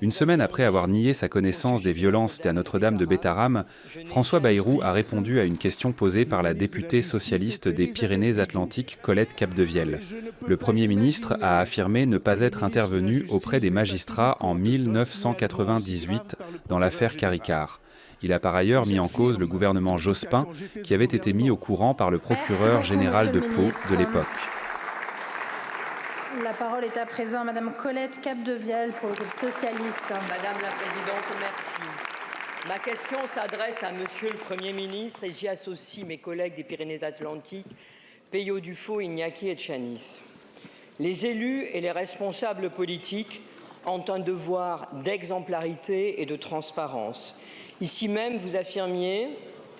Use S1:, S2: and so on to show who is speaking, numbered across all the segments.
S1: Une semaine après avoir nié sa connaissance des violences à Notre-Dame de Bétarame, François Bayrou a répondu à une question posée par la députée socialiste des Pyrénées-Atlantiques, Colette Capdevielle. Le Premier ministre a affirmé ne pas être intervenu auprès des magistrats en 1998 dans l'affaire Caricart. Il a par ailleurs mis en cause le gouvernement Jospin, qui avait été mis au courant par le procureur général de Pau de l'époque.
S2: La parole est à présent à Madame Colette Capdevielle pour le groupe socialiste.
S3: Madame la Présidente, merci. Ma question s'adresse à Monsieur le Premier ministre et j'y associe mes collègues des Pyrénées-Atlantiques, Peyo Dufaux, Iñaki Etchanis. Les élus et les responsables politiques ont un devoir d'exemplarité et de transparence. Ici même, vous affirmiez,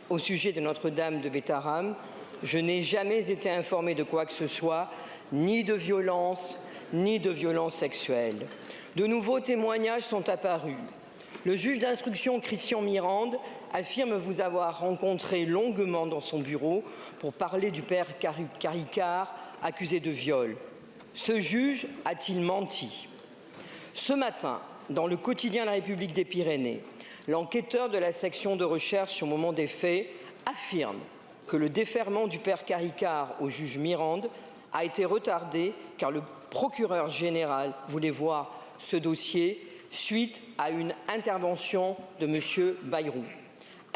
S3: au sujet de Notre-Dame de Bétarame, « Je n'ai jamais été informé de quoi que ce soit, ni de violence sexuelle ». De nouveaux témoignages sont apparus. Le juge d'instruction Christian Mirande affirme vous avoir rencontré longuement dans son bureau pour parler du père Caricart accusé de viol. Ce juge a-t-il menti? Ce matin, dans le quotidien La République des Pyrénées, l'enquêteur de la section de recherche au moment des faits affirme que le défèrement du père Caricart au juge Mirande a été retardé car le procureur général voulait voir ce dossier suite à une intervention de M. Bayrou.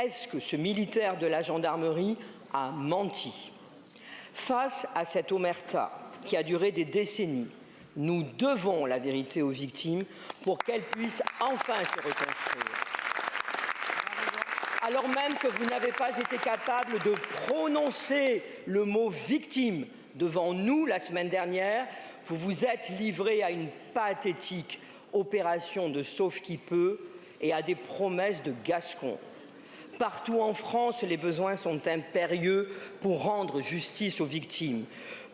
S3: Est-ce que ce militaire de la gendarmerie a menti? Face à cette omerta qui a duré des décennies, nous devons la vérité aux victimes pour qu'elles puissent enfin se reconstruire. Alors même que vous n'avez pas été capable de prononcer le mot victime devant nous la semaine dernière, vous vous êtes livré à une pathétique opération de sauve-qui-peut et à des promesses de gascons. Partout en France, les besoins sont impérieux pour rendre justice aux victimes.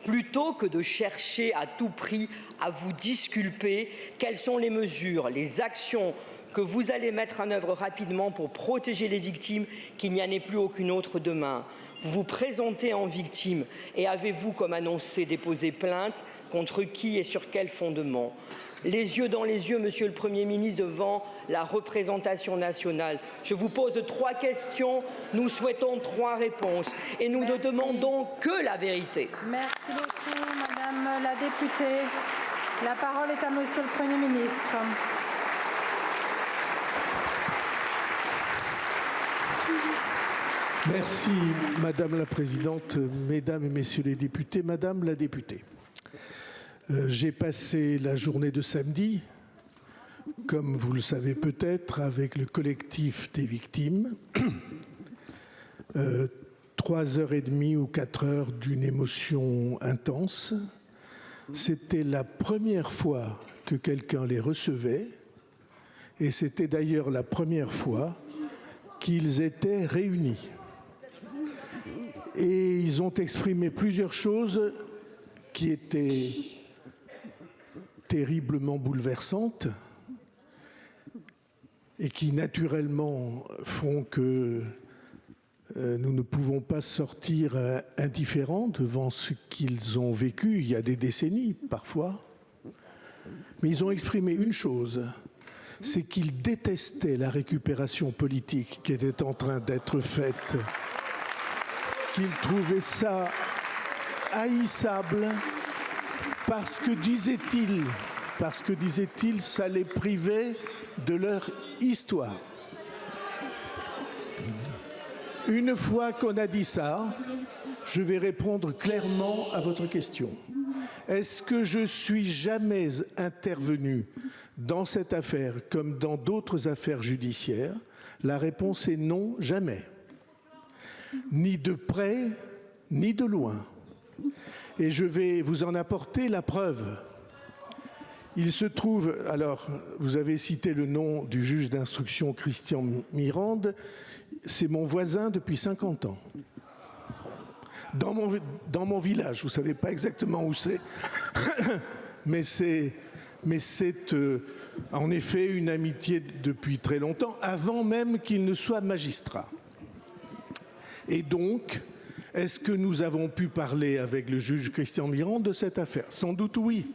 S3: Plutôt que de chercher à tout prix à vous disculper, quelles sont les mesures, les actions que vous allez mettre en œuvre rapidement pour protéger les victimes, qu'il n'y en ait plus aucune autre demain? Vous vous présentez en victime et avez-vous, comme annoncé, déposé plainte? Contre qui et sur quel fondement? Les yeux dans les yeux, Monsieur le Premier ministre, devant la représentation nationale. Je vous pose 3 questions, nous souhaitons 3 réponses et nous ne demandons que la vérité.
S2: Merci beaucoup, Madame la députée. La parole est à Monsieur le Premier ministre.
S4: Merci, Madame la Présidente, Mesdames et Messieurs les députés. Madame la députée, j'ai passé la journée de samedi, comme vous le savez peut-être, avec le collectif des victimes. 3h30 ou 4 heures d'une émotion intense. C'était la première fois que quelqu'un les recevait et c'était d'ailleurs la première fois qu'ils étaient réunis. Et ils ont exprimé plusieurs choses qui étaient terriblement bouleversantes et qui naturellement font que nous ne pouvons pas sortir indifférents devant ce qu'ils ont vécu il y a des décennies parfois. Mais ils ont exprimé une chose, c'est qu'ils détestaient la récupération politique qui était en train d'être faite, qu'ils trouvaient ça haïssable parce que, disait-il, ça les privait de leur histoire. Une fois qu'on a dit ça, je vais répondre clairement à votre question. Est-ce que je suis jamais intervenu dans cette affaire comme dans d'autres affaires judiciaires? La réponse est non, jamais. Ni de près, ni de loin. Et je vais vous en apporter la preuve. Il se trouve, alors vous avez cité le nom du juge d'instruction Christian Mirande, c'est mon voisin depuis 50 ans. Dans mon village, vous ne savez pas exactement où c'est, mais c'est en effet une amitié depuis très longtemps, avant même qu'il ne soit magistrat. Et donc, est-ce que nous avons pu parler avec le juge Christian Mirande de cette affaire? Sans doute oui.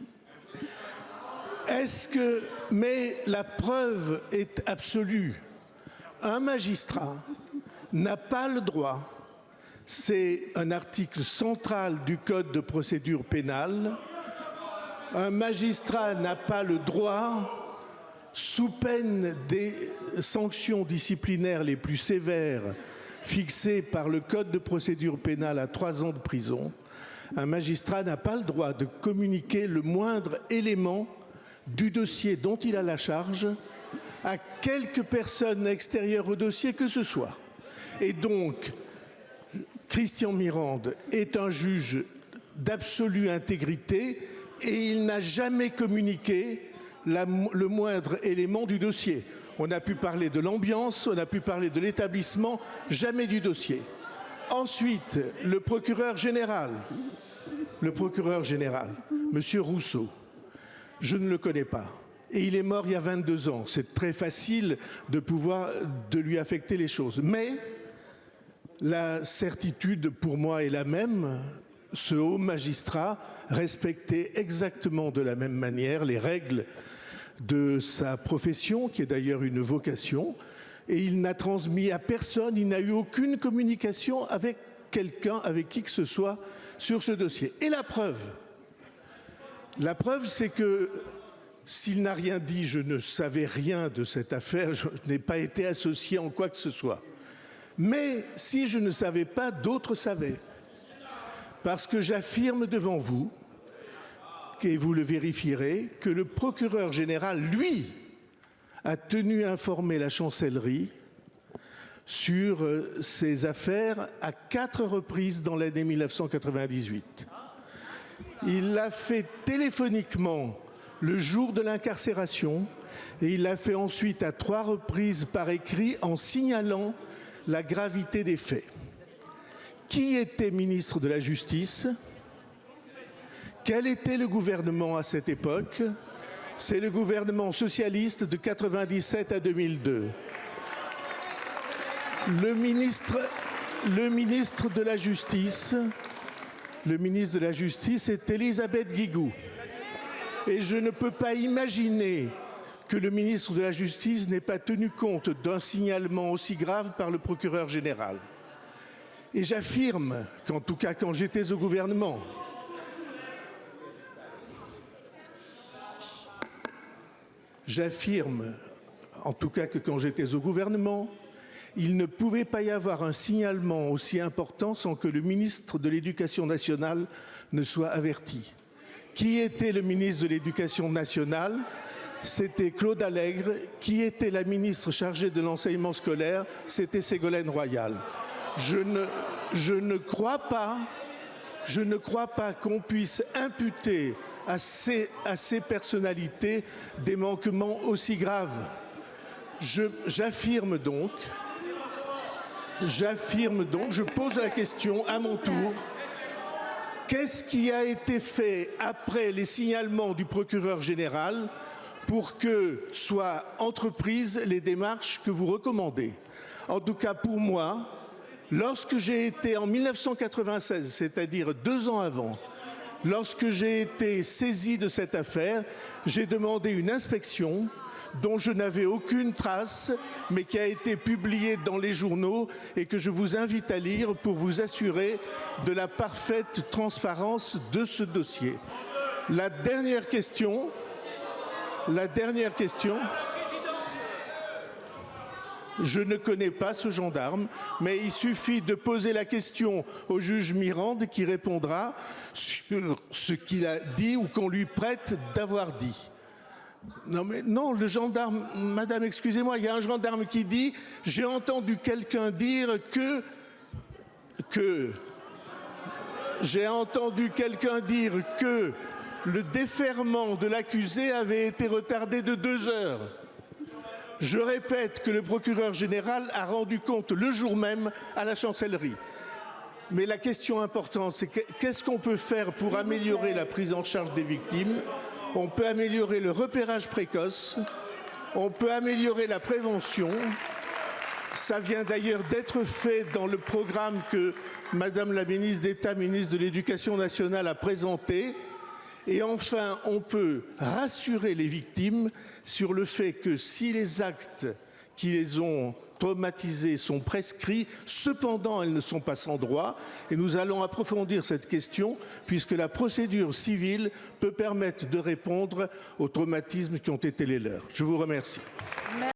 S4: Mais la preuve est absolue. Un magistrat n'a pas le droit, c'est un article central du Code de procédure pénale, un magistrat n'a pas le droit, sous peine des sanctions disciplinaires les plus sévères fixées par le Code de procédure pénale à 3 ans de prison, un magistrat n'a pas le droit de communiquer le moindre élément du dossier dont il a la charge à quelque personne extérieure au dossier que ce soit. Et donc, Christian Mirande est un juge d'absolue intégrité et il n'a jamais communiqué le moindre élément du dossier. On a pu parler de l'ambiance, on a pu parler de l'établissement, jamais du dossier. Ensuite, le procureur général, Monsieur Rousseau, je ne le connais pas. Et il est mort il y a 22 ans. C'est très facile de lui affecter les choses. Mais la certitude pour moi est la même. Ce haut magistrat respectait exactement de la même manière les règles de sa profession, qui est d'ailleurs une vocation, et il n'a transmis à personne, il n'a eu aucune communication avec quelqu'un, avec qui que ce soit, sur ce dossier. Et la preuve, c'est que s'il n'a rien dit, je ne savais rien de cette affaire, je n'ai pas été associé en quoi que ce soit. Mais si je ne savais pas, d'autres savaient. Parce que j'affirme devant vous, et vous le vérifierez, que le procureur général, lui, a tenu à informer la chancellerie sur ces affaires à 4 reprises dans l'année 1998. Il l'a fait téléphoniquement le jour de l'incarcération et il l'a fait ensuite à 3 reprises par écrit en signalant la gravité des faits. Qui était ministre de la Justice ? Quel était le gouvernement à cette époque ? C'est le gouvernement socialiste de 1997 à 2002. Le ministre de la Justice est Elisabeth Guigou. Et je ne peux pas imaginer que le ministre de la Justice n'ait pas tenu compte d'un signalement aussi grave par le procureur général. Et j'affirme qu'en tout cas, quand j'étais au gouvernement, il ne pouvait pas y avoir un signalement aussi important sans que le ministre de l'Éducation nationale ne soit averti. Qui était le ministre de l'Éducation nationale ? C'était Claude Allègre. Qui était la ministre chargée de l'enseignement scolaire ? C'était Ségolène Royal. Je ne crois pas qu'on puisse imputer à ces personnalités des manquements aussi graves. J'affirme donc, je pose la question à mon tour, qu'est-ce qui a été fait après les signalements du procureur général pour que soient entreprises les démarches que vous recommandez ? En tout cas, pour moi, lorsque j'ai été en 1996, c'est-à-dire 2 ans avant, lorsque j'ai été saisi de cette affaire, j'ai demandé une inspection dont je n'avais aucune trace, mais qui a été publiée dans les journaux et que je vous invite à lire pour vous assurer de la parfaite transparence de ce dossier. La dernière question. Je ne connais pas ce gendarme, mais il suffit de poser la question au juge Mirande qui répondra sur ce qu'il a dit ou qu'on lui prête d'avoir dit. Non, le gendarme, madame, excusez-moi, il y a un gendarme qui dit « J'ai entendu quelqu'un dire que le déferrement de l'accusé avait été retardé de 2 heures. » Je répète que le procureur général a rendu compte le jour même à la chancellerie. Mais la question importante, c'est qu'est-ce qu'on peut faire pour améliorer la prise en charge des victimes ? On peut améliorer le repérage précoce, on peut améliorer la prévention. Ça vient d'ailleurs d'être fait dans le programme que Madame la ministre d'État, ministre de l'Éducation nationale, a présenté. Et enfin, on peut rassurer les victimes sur le fait que si les actes qui les ont traumatisées sont prescrits, cependant elles ne sont pas sans droit. Et nous allons approfondir cette question puisque la procédure civile peut permettre de répondre aux traumatismes qui ont été les leurs. Je vous remercie.